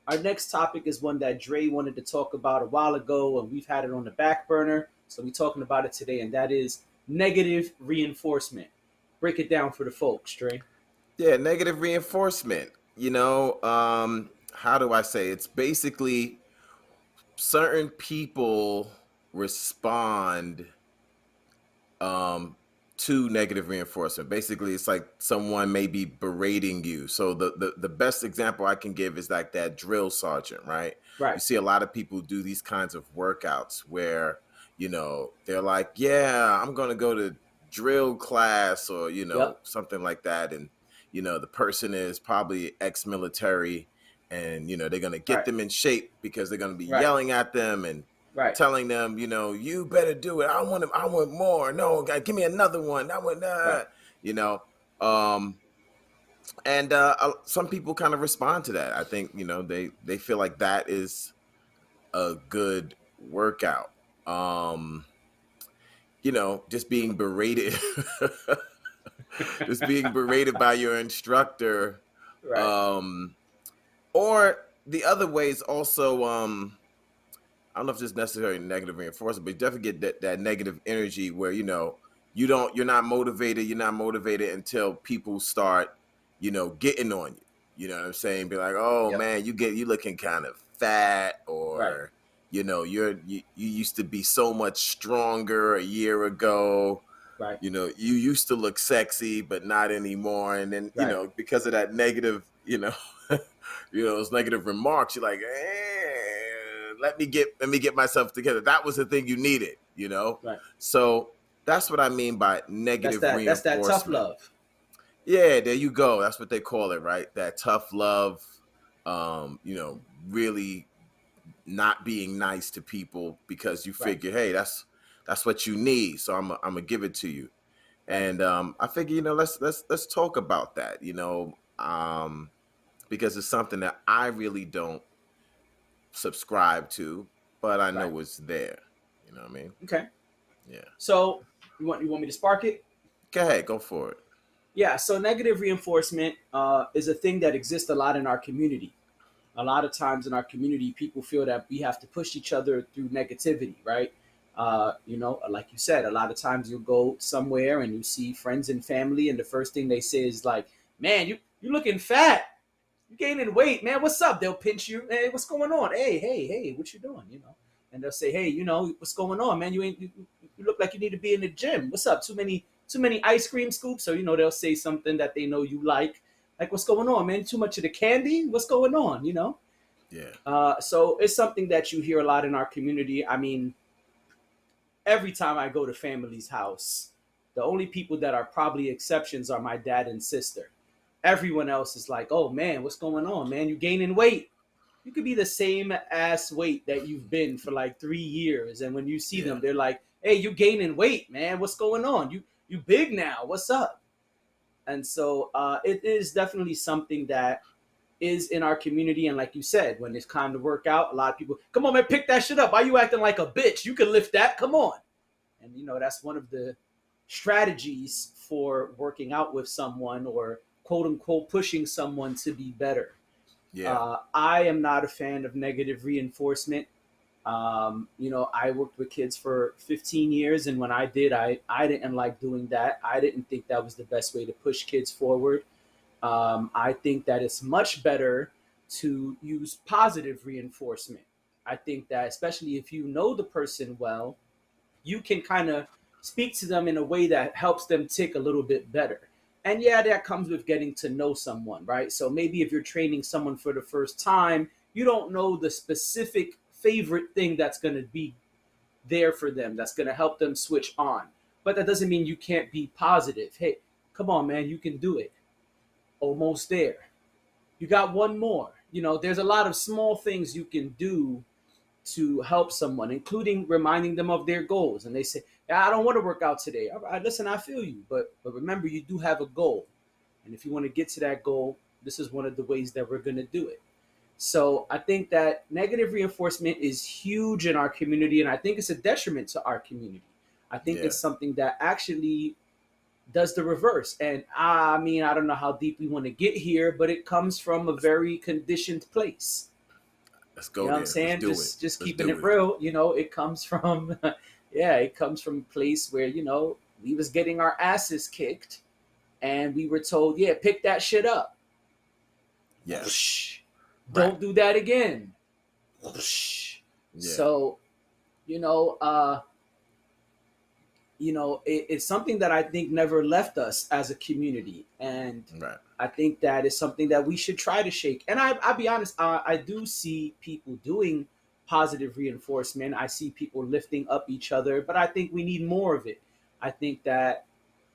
Our next topic is one that Dre wanted to talk about a while ago, and we've had it on the back burner. So we're talking about it today, and that is negative reinforcement. Break it down for the folks, Dre. Yeah, negative reinforcement. How do I say? It's basically certain people respond um to negative reinforcement. Basically, it's like someone may be berating you. So the best example I can give is like that drill sergeant, right? You Right. see a lot of people do these kinds of workouts where, they're like, "Yeah, I'm going to go to drill class," or, Yep. something like that, and the person is probably ex-military, and they're going to get Right. them in shape because they're going to be Right. yelling at them and Right. telling them, you better do it. I want more. No, God, give me another one. I want, Right. you know. Um, and some people kind of respond to that. I think they feel like that is a good workout. Um, just being berated, just being berated by your instructor, Right. um, or the other ways also. I don't know if this is necessarily negative reinforcement, but you definitely get that negative energy where you're not motivated until people start, getting on you. You know what I'm saying? Be like, oh Yep. man, you looking kind of fat, Right. or you used to be so much stronger a year ago. Right. You used to look sexy, but not anymore. And then Right. because of that negative, those negative remarks, you're like, let me get myself together. That was the thing you needed. Right. So that's what I mean by That's negative that. That's that tough reinforcement. love. Yeah, there you go. That's what they call it, right? That tough love. Really not being nice to people because you Right. figure, hey, that's what you need. So I'm gonna give it to you. Right. And I figure, let's talk about that. Because it's something that I really don't subscribe to, but I Right. know it's there. You know what I mean? Okay. Yeah. So you want me to spark it? Go ahead, go for it. Yeah. So negative reinforcement is a thing that exists a lot in our community. A lot of times in our community, people feel that we have to push each other through negativity, right? Like you said, a lot of times you'll go somewhere and you see friends and family, and the first thing they say is like, "Man, you looking fat. You gaining weight, man. What's up?" They'll pinch you. Hey, what's going on? Hey, what you doing? And they'll say, "Hey, what's going on, man? You look like you need to be in the gym. What's up? Too many ice cream scoops." So they'll say something that they know you like what's going on, man? Too much of the candy? What's going on? Yeah. So it's something that you hear a lot in our community. I mean, every time I go to family's house, the only people that are probably exceptions are my dad and sister. Everyone else is like, "Oh man, what's going on, man? You gaining weight? You could be the same ass weight that you've been for like 3 years." And when you see Yeah. them, they're like, "Hey, you gaining weight, man? What's going on? You big now? What's up?" And so it is definitely something that is in our community. And like you said, when it's time to work out, a lot of people, "Come on, man, pick that shit up. Why you acting like a bitch? You can lift that. Come on." And that's one of the strategies for working out with someone, or quote unquote pushing someone to be better. Yeah. I am not a fan of negative reinforcement. I worked with kids for 15 years, and when I did, I didn't like doing that. I didn't think that was the best way to push kids forward. I think that it's much better to use positive reinforcement. I think that, especially if you know the person well, you can kind of speak to them in a way that helps them tick a little bit better. And yeah, that comes with getting to know someone, right? So maybe if you're training someone for the first time, you don't know the specific favorite thing that's going to be there for them, that's going to help them switch on. But that doesn't mean you can't be positive. "Hey, come on, man, you can do it. Almost there. You got one more." There's a lot of small things you can do to help someone, including reminding them of their goals. And they say, "Yeah, I don't want to work out today." All right, listen, I feel you, but remember, you do have a goal, and if you want to get to that goal, this is one of the ways that we're going to do it. So I think that negative reinforcement is huge in our community, and I think it's a detriment to our community. I think Yeah. it's something that actually does the reverse. And I mean, I don't know how deep we want to get here, but it comes from a very conditioned place. Let's You go know what I'm there. Let's saying? do it. Just Let's keeping do it it. real. You know, it comes from yeah, it comes from a place where, you know, we was getting our asses kicked and we were told, yeah, pick that shit up. Yes. Whoosh. Right. Don't do that again. Whoosh. Yeah. So, you know, it's something that I think never left us as a community, and Right. I think that is something that we should try to shake. And I'll be honest, I do see people doing positive reinforcement. I see people lifting up each other, but I think we need more of it. I think that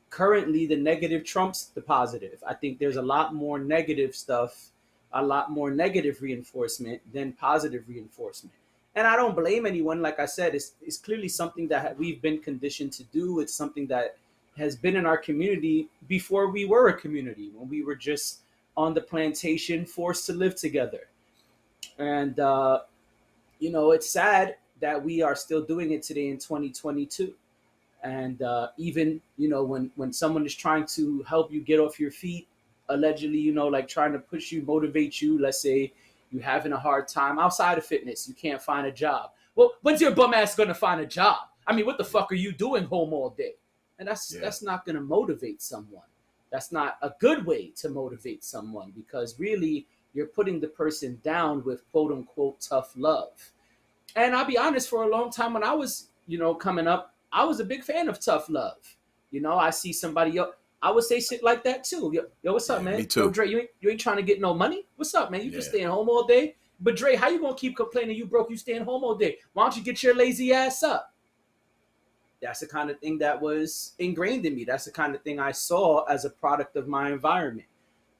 currently the negative trumps the positive. I think there's a lot more negative stuff, a lot more negative reinforcement than positive reinforcement. And I don't blame anyone. Like I said, it's clearly something that we've been conditioned to do. It's something that has been in our community before we were a community, when we were just on the plantation, forced to live together. And, it's sad that we are still doing it today in 2022. And even, when someone is trying to help you get off your feet, allegedly, like trying to push you, motivate you, let's say you're having a hard time outside of fitness, you can't find a job. Well, when's your bum ass gonna find a job? I mean, what the fuck are you doing home all day? And that's Yeah. that's not gonna motivate someone. That's not a good way to motivate someone, because really you're putting the person down with quote unquote tough love. And I'll be honest, for a long time when I was, coming up, I was a big fan of tough love. I see somebody, I would say shit like that too. Yo, what's up, Yeah. man? Me Yo, too. Dre, you ain't trying to get no money? What's up, man? You just Yeah. staying home all day? But Dre, how you gonna keep complaining you broke, you staying home all day? Why don't you get your lazy ass up? That's the kind of thing that was ingrained in me. That's the kind of thing I saw as a product of my environment.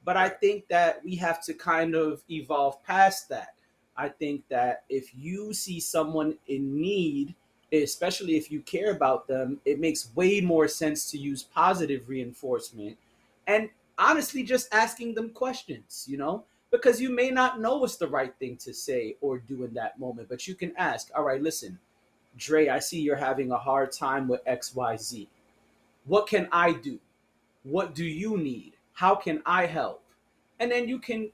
But I Right. think that we have to kind of evolve past that. I think that if you see someone in need, especially if you care about them, it makes way more sense to use positive reinforcement and honestly just asking them questions, because you may not know what's the right thing to say or do in that moment, but you can ask, all right, listen, Dre, I see you're having a hard time with XYZ. What can I do? What do you need? How can I help? And then you can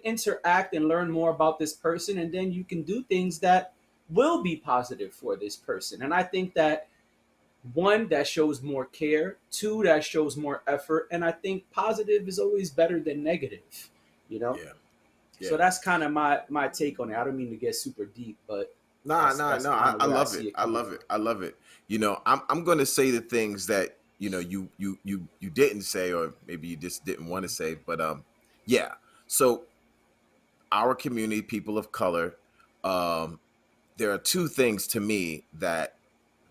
interact and learn more about this person, and then you can do things that will be positive for this person. And I think that, one, that shows more care, two, that shows more effort, and I think positive is always better than negative. Yeah. So Yeah. that's kind of my take on it. I don't mean to get super deep, but Nah, that's nah, that's no. kind of I where I love it. see it I coming love from. it. I love it. I'm going to say the things that you didn't say, or maybe you just didn't want to say. But yeah. So our community, people of color, um, there are two things to me that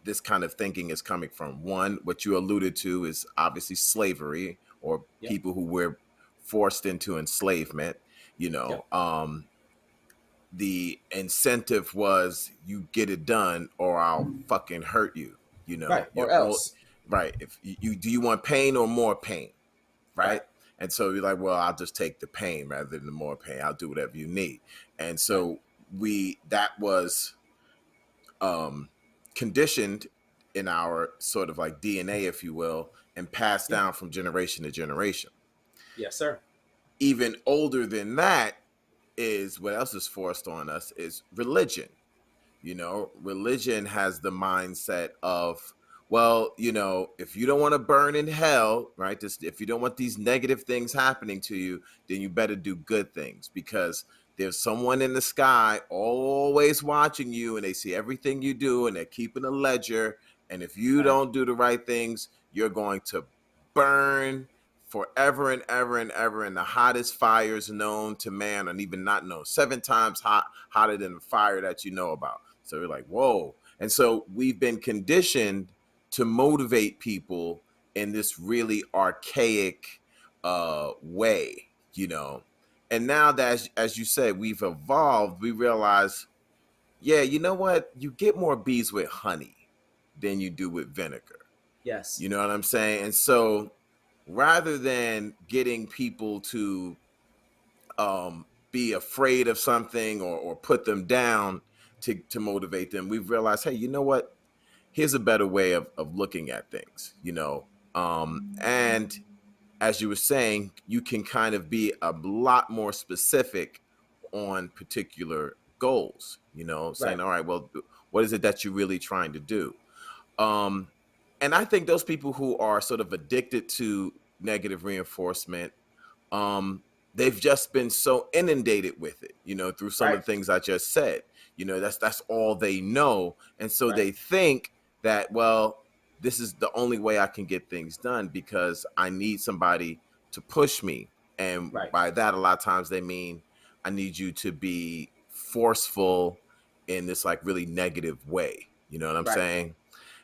this kind of thinking is coming from. One, what you alluded to is obviously slavery, or Yep. people who were forced into enslavement. You Yep. know, the incentive was you get it done or I'll fucking hurt you. Right. You're Or all else. right. If you do, you want pain or more pain, Right. right? And so you're like, well, I'll just take the pain rather than the more pain. I'll do whatever you need. And Right. so that was um, conditioned in our sort of like DNA, if you will, and passed Yeah. down from generation to generation. Yes, sir. Even older than that is what else is forced on us is religion. Religion has the mindset of, well, if you don't want to burn in hell, right? If you don't want these negative things happening to you, then you better do good things, because there's someone in the sky always watching you, and they see everything you do, and they're keeping a ledger. And if you Right. don't do the right things, you're going to burn forever and ever and ever in the hottest fires known to man, and even not known, 7 times hotter than the fire that you know about. So we're like, whoa. And so we've been conditioned to motivate people in this really archaic way. And now that, as you said, we've evolved, we realize, yeah, you know what? You get more bees with honey than you do with vinegar. Yes. You know what I'm saying? And so rather than getting people to be afraid of something, or put them down to motivate them, we've realized, hey, you know what? Here's a better way of looking at things. And as you were saying, you can kind of be a lot more specific on particular goals, saying, Right. all right, well, what is it that you're really trying to do? Um, and I think those people who are sort of addicted to negative reinforcement, um, they've just been so inundated with it, through some of Right. the things I just said. That's all they know. And so Right. they think that, well, this is the only way I can get things done because I need somebody to push me. And Right. by that, a lot of times they mean I need you to be forceful in this like really negative way. You know what I'm Right. saying?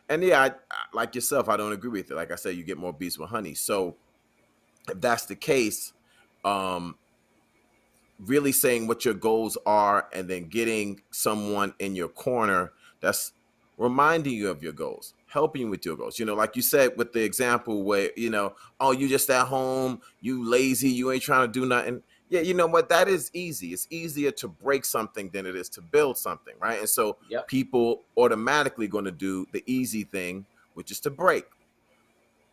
And yeah, like yourself, I don't agree with it. Like I said, you get more bees with honey. So if that's the case, um, really saying what your goals are and then getting someone in your corner that's reminding you of your goals, helping you with your goals. Like you said with the example where, oh, you just at home, you lazy, you ain't trying to do nothing. Yeah, you know what? That is easy. It's easier to break something than it is to build something, right? And so Yep. people automatically going to do the easy thing, which is to break.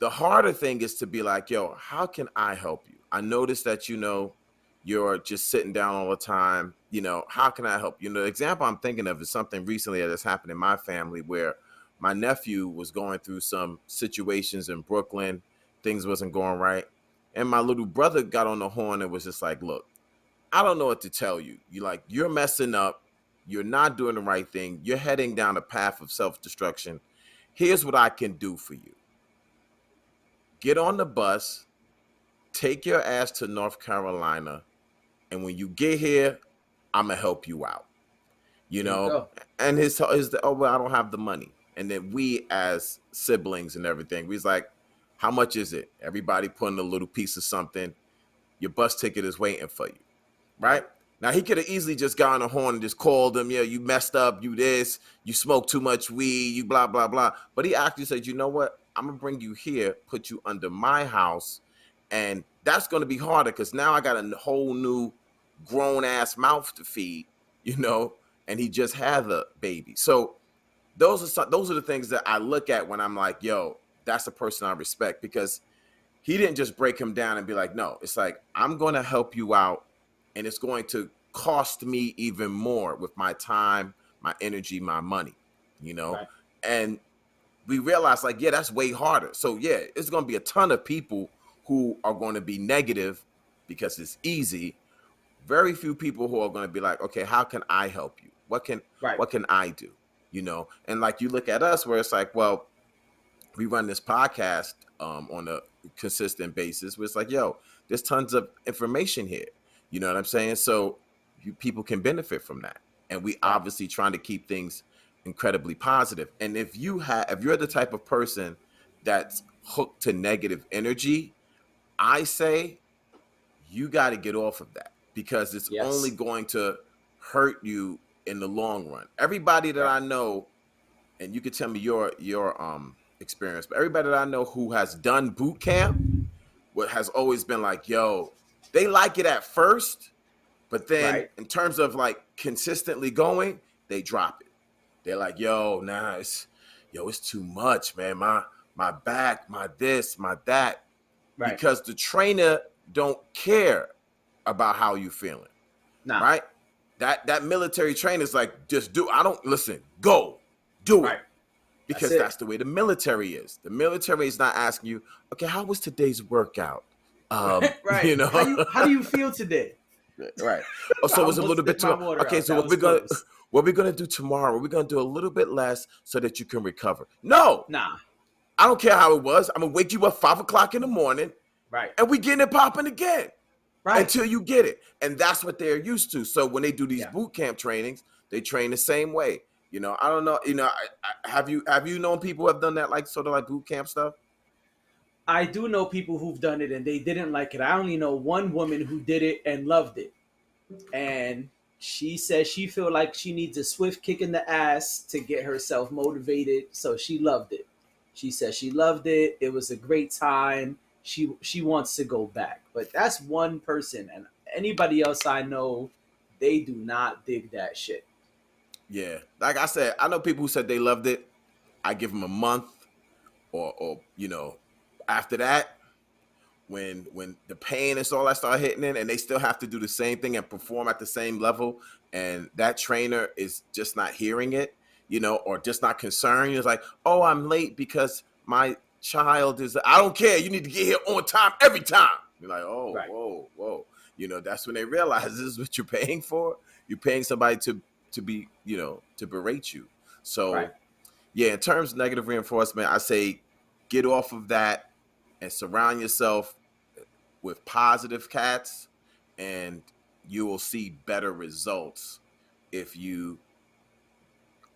The harder thing is to be like, yo, how can I help you? I noticed that, you're just sitting down all the time. How can I help? The example I'm thinking of is something recently that has happened in my family where my nephew was going through some situations in Brooklyn. Things wasn't going right. And my little brother got on the horn and was just like, look, I don't know what to tell you. You're messing up. You're not doing the right thing. You're heading down a path of self-destruction. Here's what I can do for you. Get on the bus, take your ass to North Carolina, and when you get here, I'm gonna help you out. You There you know, go. and his oh well, I don't have the money. And then we as siblings and everything, we was like, how much is it? Everybody putting a little piece of something. Your bus ticket is waiting for you, right? Right. Now he could have easily just got on the horn and just called them. Yeah, you messed up. You this. You smoked too much weed. You blah blah blah. But he actually said, you know what? I'm gonna bring you here, put you under my house, and that's gonna be harder because now I got a whole new grown ass mouth to feed. You know, and he just had a baby. So those are the things that I look at when I'm like, yo, that's a person I respect because he didn't just break him down and be like, no, it's like, I'm going to help you out and it's going to cost me even more with my time, my energy, my money, you know? Right. And we realized like, yeah, that's way harder. So yeah, it's going to be a ton of people who are going to be negative because it's easy. Very few people who are going to be like, okay, how can I help you? Right. What can I do? And like you look at us where it's like, well, we run this podcast on a consistent basis where it's like, yo, there's tons of information here. You know what I'm saying? So people can benefit from that. And we Right. obviously trying to keep things incredibly positive. And if you're the type of person that's hooked to negative energy, I say you got to get off of that because it's only Yes. going to hurt you in the long run. Everybody that Right. I know, and you can tell me your experience, but everybody that I know who has done boot camp, what has always been like, yo, they like it at first, but then Right. in terms of like consistently going, they drop it. They're like, yo, nah, it's too much, man. My back, my this, my that, Right. because the trainer don't care about how you feeling, Nah. right? That military trainer is like, just do. I don't listen. Go, do it Right. That's because it. that's the way the military is. The military is not asking you, okay, how was today's workout? Right. You know, How do you feel today? right. Oh, I so it was a almost little bit spit my too. water Okay, out. so That was close. what we're gonna do tomorrow? We're gonna do a little bit less so that you can recover. No, Nah. I don't care how it was. I'm gonna wake you up 5 o'clock in the morning, Right. and we getting it popping again Right. until you get it. And that's what they're used to. So when they do these Yeah. boot camp trainings, they train the same way. I don't know. Have you known people who have done that, like sort of like boot camp stuff? I do know people who've done it and they didn't like it. I only know one woman who did it and loved it. And she says she feel like she needs a swift kick in the ass to get herself motivated. So she loved it. She says she loved it. It was a great time. She wants to go back. But that's one person, and anybody else I know, they do not dig that shit. Yeah, like I said, I know people who said they loved it. I give them a month, or after that, when the pain and all that start hitting in, and they still have to do the same thing and perform at the same level, and that trainer is just not hearing it, or just not concerned. It's like, oh, I'm late because my child is, I don't care. You need to get here on time every time. You're like, oh, Right. whoa, whoa. That's when they realize this is what you're paying for. You're paying somebody to be, to berate you. Right. So yeah, in terms of negative reinforcement, I say get off of that and surround yourself with positive cats, and you will see better results if you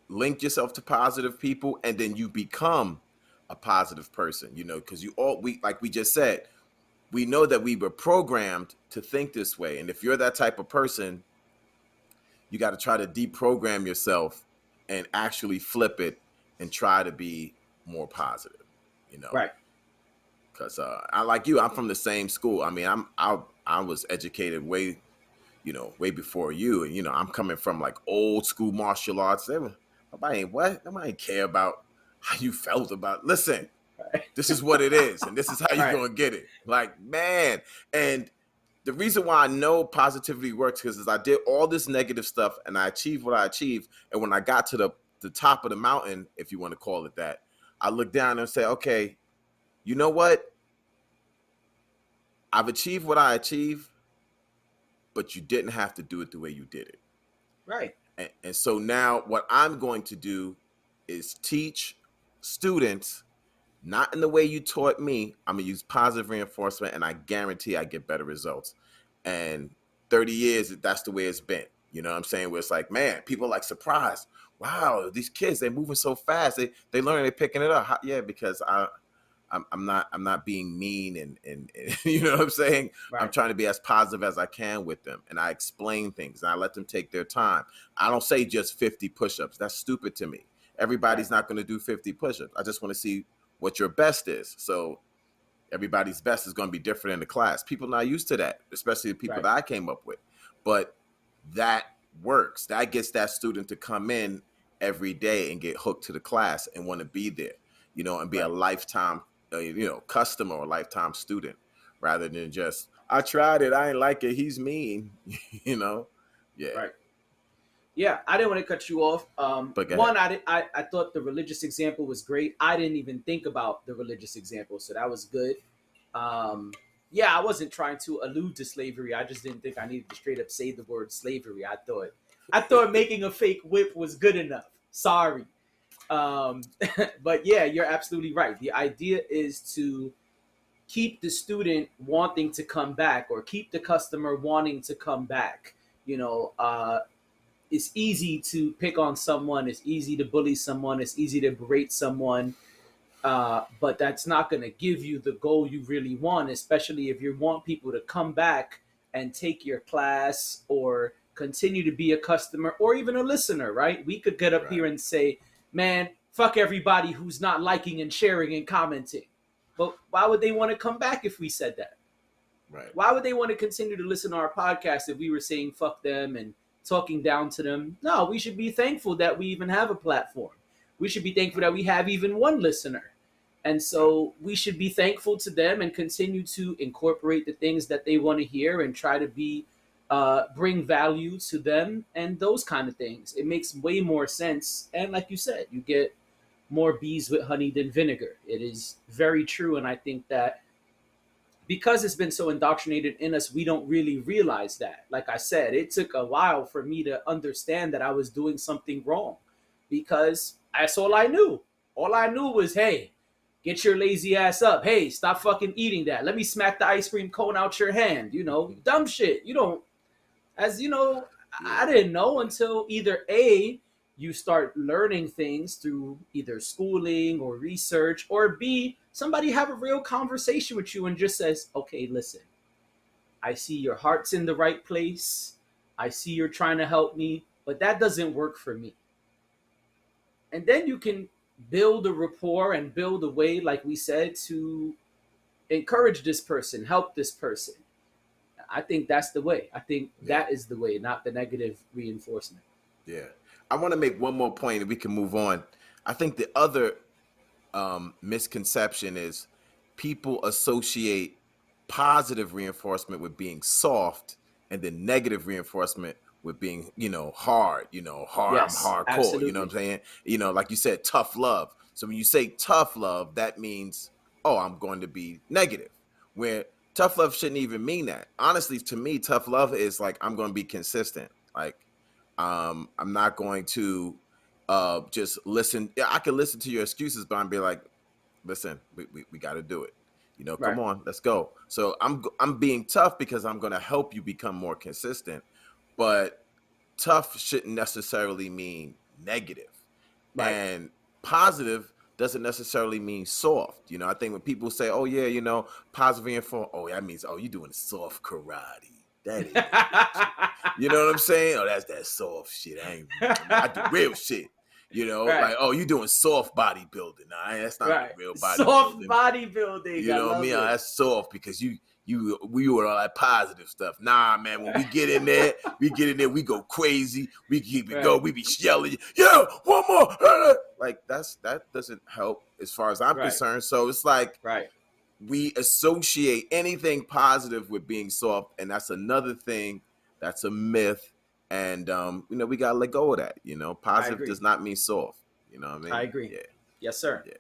link yourself to positive people and then you become a positive person, because we, like we just said, we know that we were programmed to think this way. And if you're that type of person, you got to try to deprogram yourself and actually flip it and try to be more positive, Right. because I, like you, I'm from the same school. I mean, I was educated way before you, and I'm coming from like old school martial arts. Nobody care about how you felt about. Listen, Right. this is what it is, and this is how you're Right. gonna get it. Like, man, and the reason why I know positivity works because I did all this negative stuff and I achieved what I achieved, and when I got to the top of the mountain, if you want to call it that, I looked down and said, okay, you know what? I've achieved what I achieved, but you didn't have to do it the way you did it. Right. And so now what I'm going to do is teach students, not in the way you taught me. I'm going to use positive reinforcement, and I guarantee I get better results. And 30 years, that's the way it's been. You know what I'm saying? Where it's like, man, people are like surprised. Wow, these kids, they're moving so fast. They learn, they're picking it up. Yeah, because I'm not being mean and you know what I'm saying? I'm Right. trying to be as positive as I can with them, and I explain things and I let them take their time. I don't say just 50 push-ups. That's stupid to me. Right. Everybody's not going to do 50 push-ups. I just want to see what your best is. So everybody's best is going to be different in the class. People not used to that, especially the people Right. that I came up with. But that works. That gets that student to come in every day and get hooked to the class and want to be there, and be a Right. lifetime, customer or lifetime student, rather than just, I tried it, I ain't like it, he's mean, Yeah. Right. Yeah, I didn't want to cut you off. But go ahead. One, I thought the religious example was great. I didn't even think about the religious example, so that was good. Um, yeah, I wasn't trying to allude to slavery. I just didn't think I needed to straight up say the word slavery. I thought making a fake whip was good enough. Sorry. Um, but yeah, you're absolutely right. The idea is to keep the student wanting to come back, or keep the customer wanting to come back. You know, it's easy to pick on someone, it's easy to bully someone, it's easy to berate someone, but that's not going to give you the goal you really want, especially if you want people to come back and take your class or continue to be a customer or even a listener, right? We could get up Right. here and say, man, fuck everybody who's not liking and sharing and commenting. But why would they want to come back if we said that? Right. Why would they want to continue to listen to our podcast if we were saying fuck them and talking down to them? No, we should be thankful that we even have a platform. We should be thankful that we have even one listener. And so we should be thankful to them and continue to incorporate the things that they want to hear and try to bring value to them and those kind of things. It makes way more sense. And like you said, you get more bees with honey than vinegar. It is very true. And I think that because it's been so indoctrinated in us, we don't really realize that. Like I said, it took a while for me to understand that I was doing something wrong because that's all I knew. All I knew was, hey, get your lazy ass up. Hey, stop fucking eating that. Let me smack the ice cream cone out your hand. Dumb shit. You don't, as you know, I Yeah. didn't know until either A, you start learning things through either schooling or research, or B, somebody have a real conversation with you and just says, okay, listen, I see your heart's in the right place. I see you're trying to help me, but that doesn't work for me. And then you can build a rapport and build a way, like we said, to encourage this person, help this person. I think that's the way. I think Yeah. that is the way, not the negative reinforcement. Yeah. I want to make one more point and we can move on. I think the other misconception is people associate positive reinforcement with being soft and then negative reinforcement with being, hard, I'm Yes, hardcore, you know what I'm absolutely. saying? Like you said, tough love. So when you say tough love, that means, oh, I'm going to be negative. Where tough love shouldn't even mean that. Honestly, to me, tough love is like, I'm going to be consistent. Like, I'm not going to just listen. Yeah, I can listen to your excuses, but I'm be like, listen, we got to do it. Right, Come on, let's go. So I'm being tough because I'm going to help you become more consistent. But tough shouldn't necessarily mean negative, right. and positive doesn't necessarily mean soft. I think when people say, "Oh yeah, positive reinforcement," oh that means, oh, you doing soft karate. That ain't no real shit. You know what I'm saying? Oh, that's that soft shit. I do real shit. Right, Like, oh, you doing soft bodybuilding. Nah, that's not the right. real Soft bodybuilding. bodybuilding. You I know what I mean? love Oh, it. that's soft because we were all that positive stuff. Nah, man, when we get in there, we go crazy. We keep it Right, going. We be yelling, yeah, one more. Like that doesn't help as far as I'm right, concerned. So it's like right. we associate anything positive with being soft, and that's another thing. That's a myth. And we gotta let go of that. I Positive agree. does not mean soft. You know what I I mean? agree. Yeah. Yes, sir. Yeah.